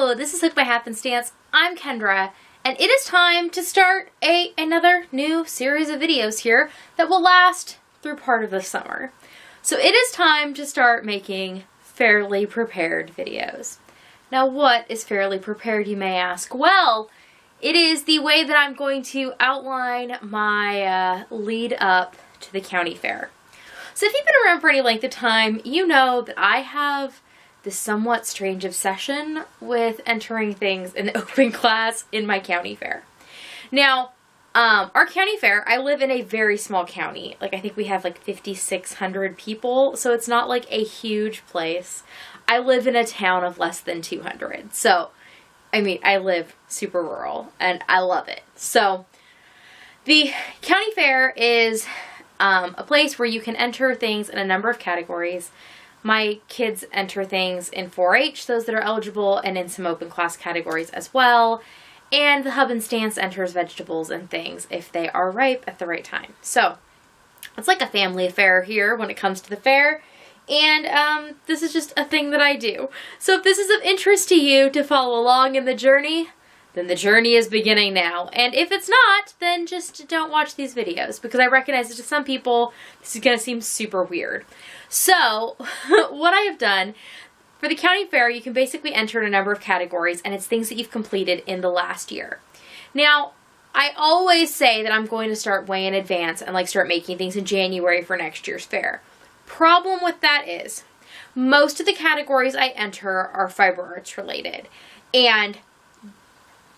Hello, this is Hooked by Happenstance. I'm Kendra, and it is time to start another new series of videos here that will last through part of the summer. So it is time to start making fairly prepared videos. Now, what is fairly prepared, you may ask? Well, it is the way that I'm going to outline my lead up to the county fair. So if you've been around for any length of time, you know that I have this somewhat strange obsession with entering things in the open class in my county fair. Now, our county fair, I live in a very small county. Like, I think we have like 5,600 people, so it's not like a huge place. I live in a town of less than 200. So, I mean, I live super rural, and I love it. So, the county fair is a place where you can enter things in a number of categories. My kids enter things in 4-H, those that are eligible, and in some open class categories as well. And the Hub and Stance enters vegetables and things if they are ripe at the right time. So, it's like a family affair here when it comes to the fair. And this is just a thing that I do. So if this is of interest to you to follow along in the journey, then the journey is beginning now. And if it's not, then just don't watch these videos, because I recognize that to some people, this is going to seem super weird. So, what I have done, for the county fair, you can basically enter in a number of categories, and it's things that you've completed in the last year. Now, I always say that I'm going to start way in advance and like start making things in January for next year's fair. Problem with that is, most of the categories I enter are fiber arts related. And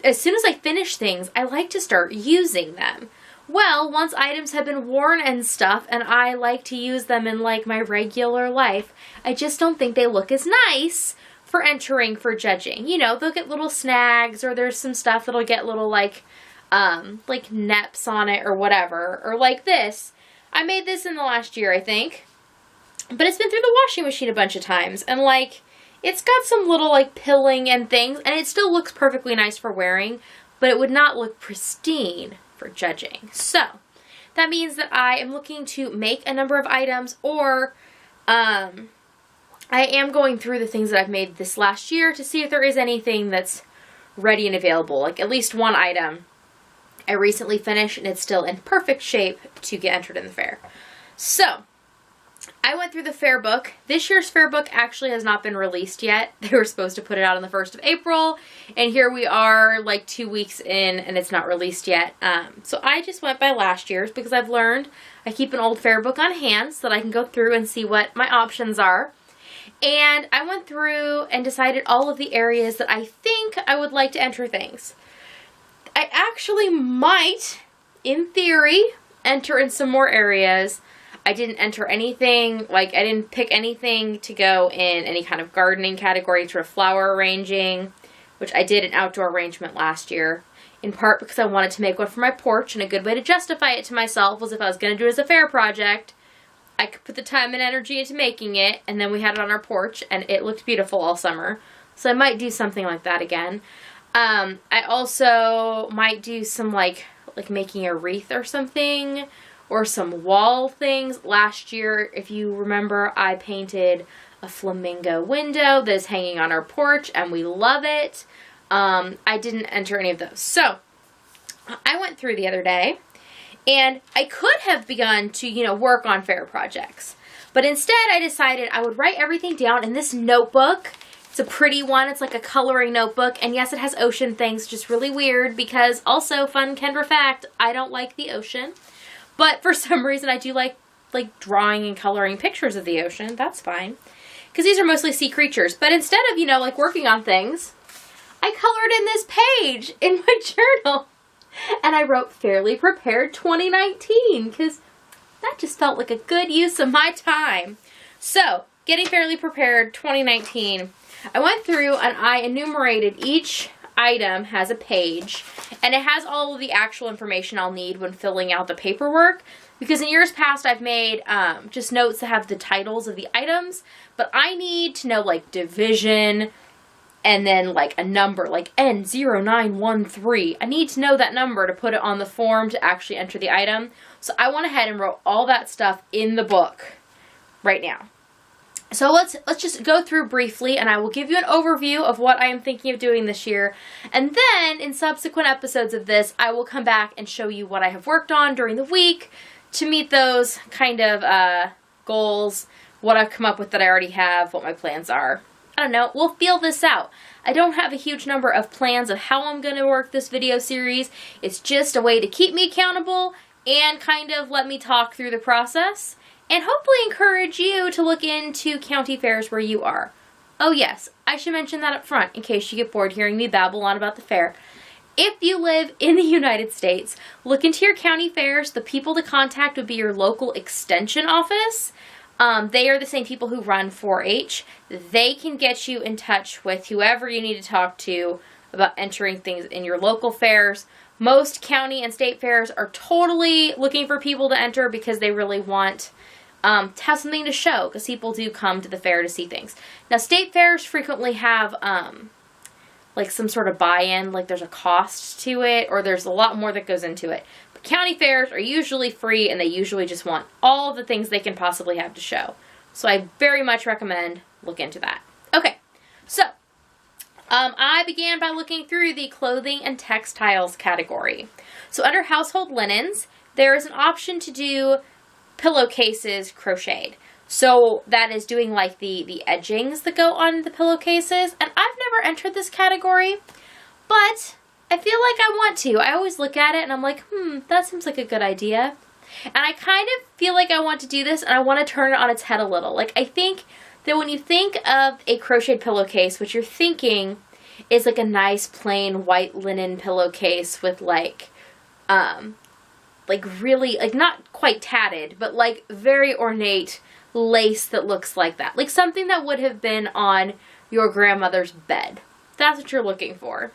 as soon as I finish things, I like to start using them. Well, once items have been worn and stuff, and I like to use them in like my regular life, I just don't think they look as nice for entering for judging. You know, they'll get little snags, or there's some stuff that'll get little like neps on it or whatever. Or like this. I made this in the last year, I think. But it's been through the washing machine a bunch of times, and like, it's got some little like pilling and things, and it still looks perfectly nice for wearing, but it would not look pristine for judging. So, that means that I am looking to make a number of items, or I am going through the things that I've made this last year to see if there is anything that's ready and available. Like at least one item I recently finished, and it's still in perfect shape to get entered in the fair. So, I went through the fair book. This year's fair book actually has not been released yet. They were supposed to put it out on the 1st of April, and here we are like 2 weeks in, and it's not released yet. So I just went by last year's, because I've learned I keep an old fair book on hand so that I can go through and see what my options are. And I went through and decided all of the areas that I think I would like to enter things. I actually might, in theory, enter in some more areas. I didn't enter anything, like I didn't pick anything to go in any kind of gardening category for flower arranging, which I did an outdoor arrangement last year, in part because I wanted to make one for my porch, and a good way to justify it to myself was if I was going to do it as a fair project, I could put the time and energy into making it, and then we had it on our porch, and it looked beautiful all summer. So I might do something like that again. I also might do some like making a wreath or something, or some wall things. Last year, if you remember, I painted a flamingo window that is hanging on our porch, and we love it. I didn't enter any of those. So, I went through the other day, and I could have begun to, work on fair projects. But instead, I decided I would write everything down in this notebook. It's a pretty one. It's like a coloring notebook. And yes, it has ocean things, just really weird, because also, fun Kendra fact, I don't like the ocean. But for some reason, I do like drawing and coloring pictures of the ocean. That's fine. Because these are mostly sea creatures. But instead of, working on things, I colored in this page in my journal. And I wrote Fairly Prepared 2019. Because that just felt like a good use of my time. So, getting Fairly Prepared 2019. I went through and I enumerated each item has a page, and it has all of the actual information I'll need when filling out the paperwork, because in years past I've made just notes that have the titles of the items, but I need to know like division, and then like a number like N0913. I need to know that number to put it on the form to actually enter the item. So I went ahead and wrote all that stuff in the book right now. So let's just go through briefly, and I will give you an overview of what I am thinking of doing this year. And then in subsequent episodes of this, I will come back and show you what I have worked on during the week to meet those kind of goals, what I've come up with that I already have, what my plans are. I don't know, we'll feel this out. I don't have a huge number of plans of how I'm going to work this video series. It's just a way to keep me accountable and kind of let me talk through the process. And hopefully encourage you to look into county fairs where you are. Oh yes, I should mention that up front in case you get bored hearing me babble on about the fair. If you live in the United States, look into your county fairs. The people to contact would be your local extension office. They are the same people who run 4-H. They can get you in touch with whoever you need to talk to about entering things in your local fairs. Most county and state fairs are totally looking for people to enter because they really want to have something to show, because people do come to the fair to see things. Now, state fairs frequently have like some sort of buy-in, like there's a cost to it, or there's a lot more that goes into it. But county fairs are usually free, and they usually just want all of the things they can possibly have to show. So I very much recommend look into that. Okay, so I began by looking through the clothing and textiles category. So under household linens, there is an option to do pillowcases crocheted. So that is doing like the edgings that go on the pillowcases. And I've never entered this category, but I feel like I want to. I always look at it and I'm like, that seems like a good idea. And I kind of feel like I want to do this, and I want to turn it on its head a little. Like, I think that when you think of a crocheted pillowcase, what you're thinking is like a nice plain white linen pillowcase with like really, like not quite tatted, but like very ornate lace that looks like that. Like something that would have been on your grandmother's bed. That's what you're looking for.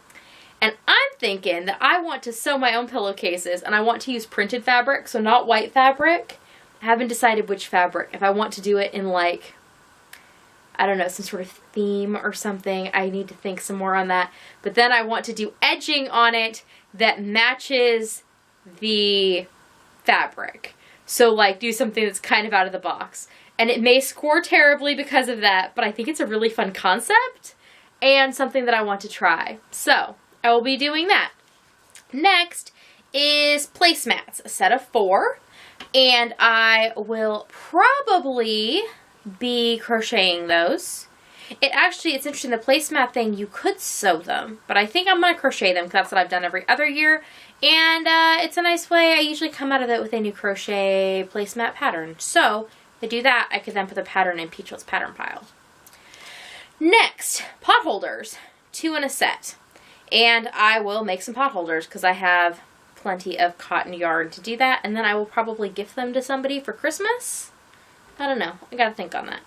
And I'm thinking that I want to sew my own pillowcases, and I want to use printed fabric, so not white fabric. I haven't decided which fabric. If I want to do it in like, I don't know, some sort of theme or something. I need to think some more on that. But then I want to do edging on it that matches the fabric. So like do something that's kind of out of the box. And it may score terribly because of that, but I think it's a really fun concept and something that I want to try. So I will be doing that. Next is placemats, a set of 4. And I will probably be crocheting those. It's interesting, the placemat thing, you could sew them, but I think I'm going to crochet them because that's what I've done every other year, and it's a nice way. I usually come out of it with a new crochet placemat pattern, so if I do that, I could then put the pattern in Peachwell's pattern pile. Next, pot holders, 2 in a set, and I will make some pot holders because I have plenty of cotton yarn to do that, and then I will probably gift them to somebody for Christmas. I don't know, I gotta think on that.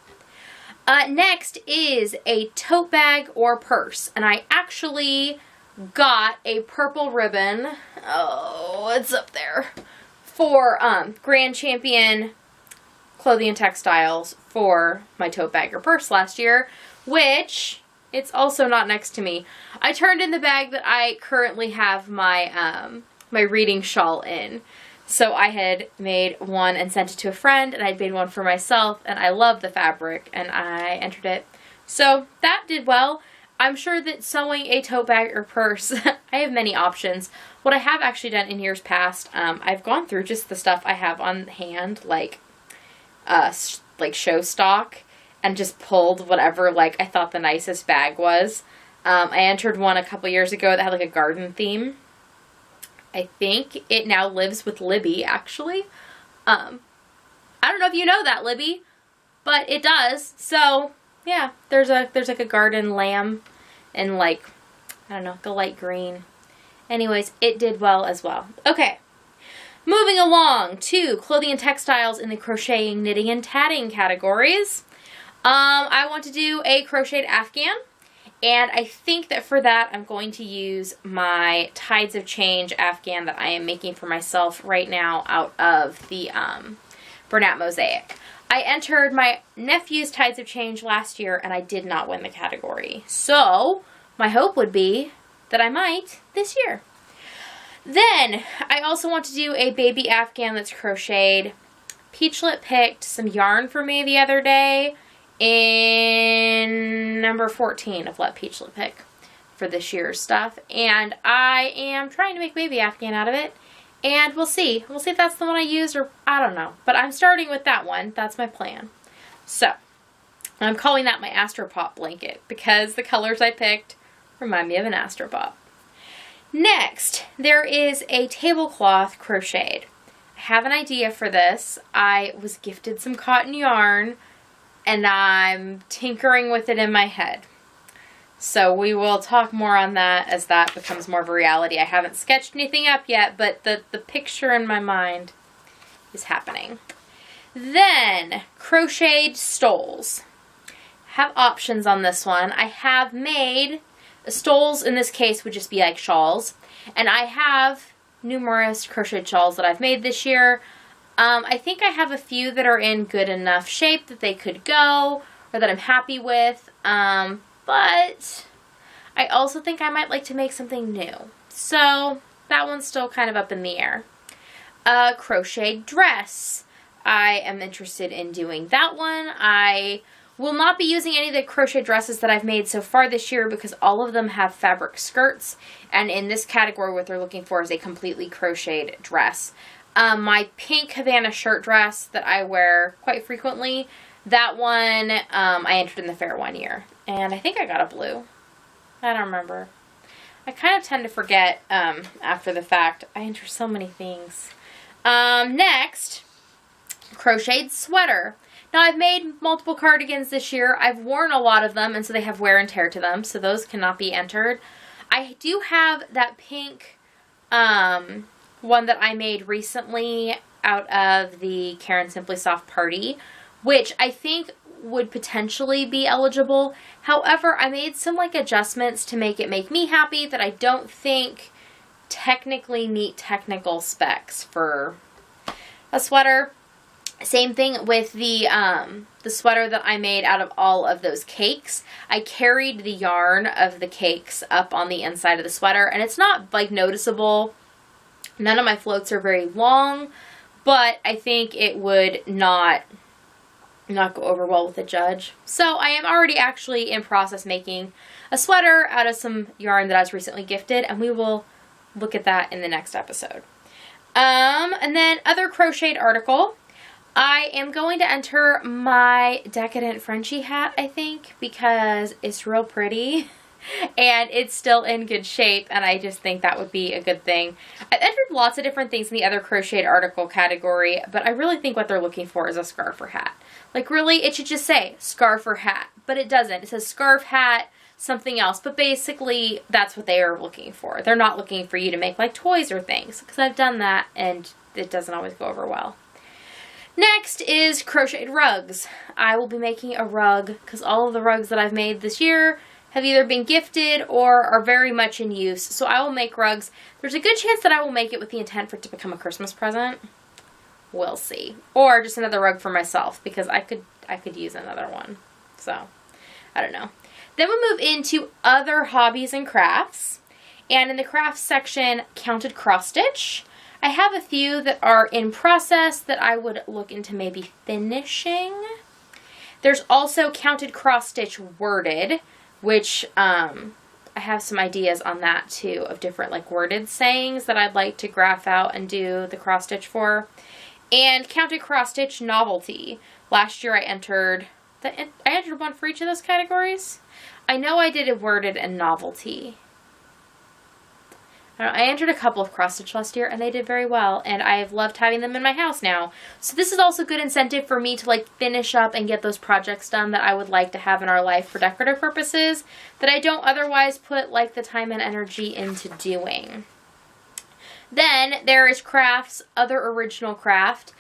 Next is a tote bag or purse, and I actually got a purple ribbon, oh, it's up there, for Grand Champion Clothing and Textiles for my tote bag or purse last year, which it's also not next to me. I turned in the bag that I currently have my my reading shawl in. So I had made one and sent it to a friend, and I'd made one for myself, and I love the fabric, and I entered it. So that did well. I'm sure that sewing a tote bag or purse, I have many options. What I have actually done in years past, I've gone through just the stuff I have on hand, like show stock, and just pulled whatever like I thought the nicest bag was. I entered one a couple years ago that had like a garden theme. I think it now lives with Libby, actually. I don't know if you know that, Libby, but it does. So, yeah, there's like a garden lamb and like, I don't know, like a light green. Anyways, it did well as well. Okay, moving along to clothing and textiles in the crocheting, knitting, and tatting categories. I want to do a crocheted Afghan. And I think that for that, I'm going to use my Tides of Change Afghan that I am making for myself right now out of the Bernat Mosaic. I entered my nephew's Tides of Change last year, and I did not win the category. So, my hope would be that I might this year. Then, I also want to do a baby Afghan that's crocheted. Peachlet picked some yarn for me the other day, in number 14 of Let Peachlet Pick for this year's stuff. And I am trying to make baby Afghan out of it. And we'll see. We'll see if that's the one I use or I don't know. But I'm starting with that one. That's my plan. So, I'm calling that my Astropop blanket because the colors I picked remind me of an Astropop. Next, there is a tablecloth crocheted. I have an idea for this. I was gifted some cotton yarn and I'm tinkering with it in my head. So we will talk more on that as that becomes more of a reality. I haven't sketched anything up yet, but the picture in my mind is happening. Then, crocheted stoles. Have options on this one. I have made, stoles in this case would just be like shawls, and I have numerous crocheted shawls that I've made this year. I think I have a few that are in good enough shape that they could go, or that I'm happy with, but I also think I might like to make something new. So that one's still kind of up in the air. A crocheted dress. I am interested in doing that one. I will not be using any of the crochet dresses that I've made so far this year because all of them have fabric skirts. And in this category, what they're looking for is a completely crocheted dress. My pink Havana shirt dress that I wear quite frequently, that one I entered in the fair one year. And I think I got a blue. I don't remember. I kind of tend to forget after the fact. I enter so many things. Next, crocheted sweater. Now, I've made multiple cardigans this year. I've worn a lot of them, and so they have wear and tear to them, so those cannot be entered. I do have that pink one that I made recently out of the Karen Simply Soft Party, which I think would potentially be eligible. However, I made some like adjustments to make it make me happy that I don't think technically meet technical specs for a sweater. Same thing with the sweater that I made out of all of those cakes. I carried the yarn of the cakes up on the inside of the sweater, and it's not like noticeable. None of my floats are very long, but I think it would not go over well with the judge. So I am already actually in process making a sweater out of some yarn that I was recently gifted, and we will look at that in the next episode. And then other crocheted article. I am going to enter my Decadent Frenchie hat, I think, because it's real pretty and it's still in good shape, and I just think that would be a good thing. I've entered lots of different things in the other crocheted article category, but I really think what they're looking for is a scarf or hat. Like, really, it should just say scarf or hat, but it doesn't. It says scarf, hat, something else, but basically that's what they are looking for. They're not looking for you to make like toys or things, because I've done that and it doesn't always go over well. Next is crocheted rugs. I will be making a rug because all of the rugs that I've made this year have either been gifted or are very much in use. So I will make rugs. There's a good chance that I will make it with the intent for it to become a Christmas present. We'll see. Or just another rug for myself because I could use another one. So, I don't know. Then we move into other hobbies and crafts. And in the crafts section, counted cross stitch. I have a few that are in process that I would look into maybe finishing. There's also counted cross stitch worded, which I have some ideas on that too, of different like worded sayings that I'd like to graph out and do the cross stitch for. And counted cross stitch novelty. Last year I entered one for each of those categories. I know I did a worded and novelty. I entered a couple of cross stitch last year and they did very well, and I've loved having them in my house now. So this is also good incentive for me to like finish up and get those projects done that I would like to have in our life for decorative purposes that I don't otherwise put like the time and energy into doing. Then there is crafts, other original craft.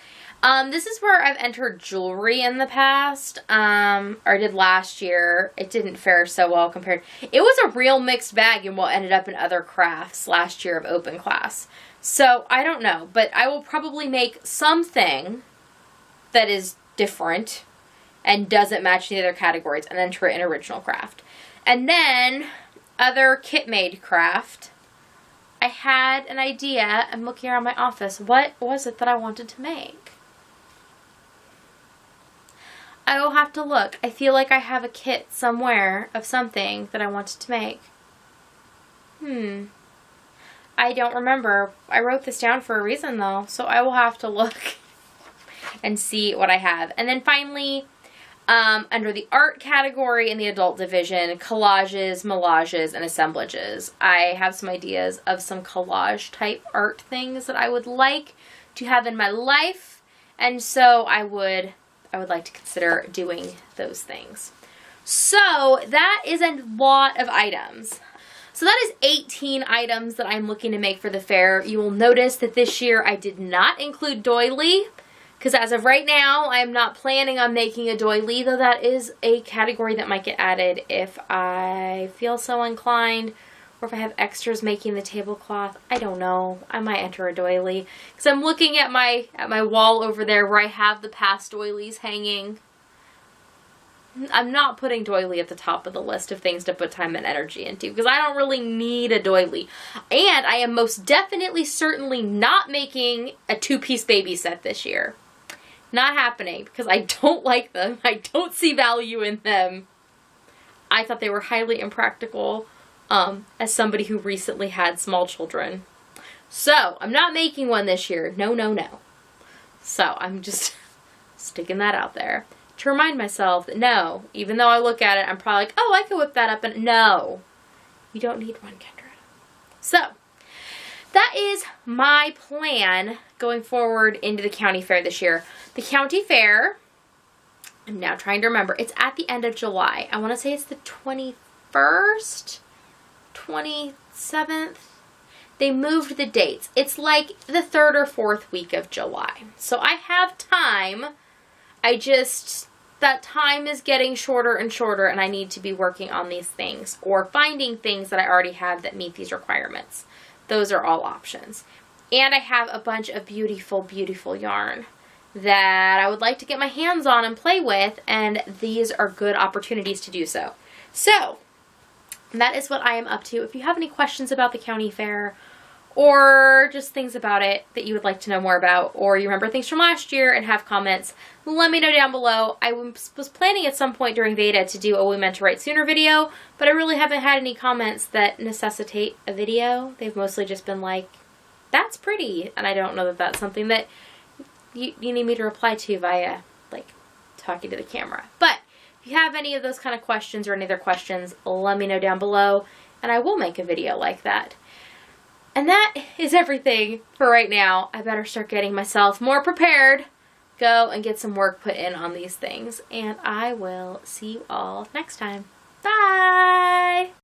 This is where I've entered jewelry in the past, or did last year. It didn't fare so well compared. It was a real mixed bag in what ended up in other crafts last year of open class. So, I don't know, but I will probably make something that is different and doesn't match the other categories and enter it in original craft. And then, other kit-made craft. I had an idea. I'm looking around my office. What was it that I wanted to make? I will have to look. I feel like I have a kit somewhere of something that I wanted to make. I don't remember. I wrote this down for a reason though, so I will have to look and see what I have. And then finally, under the art category in the adult division, collages, mollages, and assemblages. I have some ideas of some collage type art things that I would like to have in my life, and so I would like to consider doing those things. So that is a lot of items. So that is 18 items that I'm looking to make for the fair. You will notice that this year I did not include doily, because as of right now, I am not planning on making a doily, though that is a category that might get added if I feel so inclined, or if I have extras making the tablecloth. I don't know. I might enter a doily, because I'm looking at my wall over there where I have the past doilies hanging. I'm not putting doily at the top of the list of things to put time and energy into, because I don't really need a doily. And I am most definitely, certainly not making a 2-piece baby set this year. Not happening, because I don't like them. I don't see value in them. I thought they were highly impractical as somebody who recently had small children. So, I'm not making one this year. No, no, no. So, I'm just sticking that out there to remind myself that no, even though I look at it, I'm probably like, oh, I could whip that up, and no, you don't need one, Kendra. So, that is my plan going forward into the county fair this year. The county fair, I'm now trying to remember, it's at the end of July. I want to say it's the 21st, 27th. They moved the dates. It's like the 3rd or 4th week of July. So I have time. That time is getting shorter and shorter, and I need to be working on these things or finding things that I already have that meet these requirements. Those are all options. And I have a bunch of beautiful, beautiful yarn that I would like to get my hands on and play with, and these are good opportunities to do so. So, that is what I am up to. If you have any questions about the county fair, or just things about it that you would like to know more about, or you remember things from last year and have comments, let me know down below. I was planning at some point during Veda to do a We Meant to Write Sooner video, but I really haven't had any comments that necessitate a video. They've mostly just been like, that's pretty, and I don't know that that's something that you need me to reply to via, like, talking to the camera. But if you have any of those kind of questions or any other questions, let me know down below, and I will make a video like that. And that is everything for right now. I better start getting myself more prepared, go and get some work put in on these things, and I will see you all next time. Bye!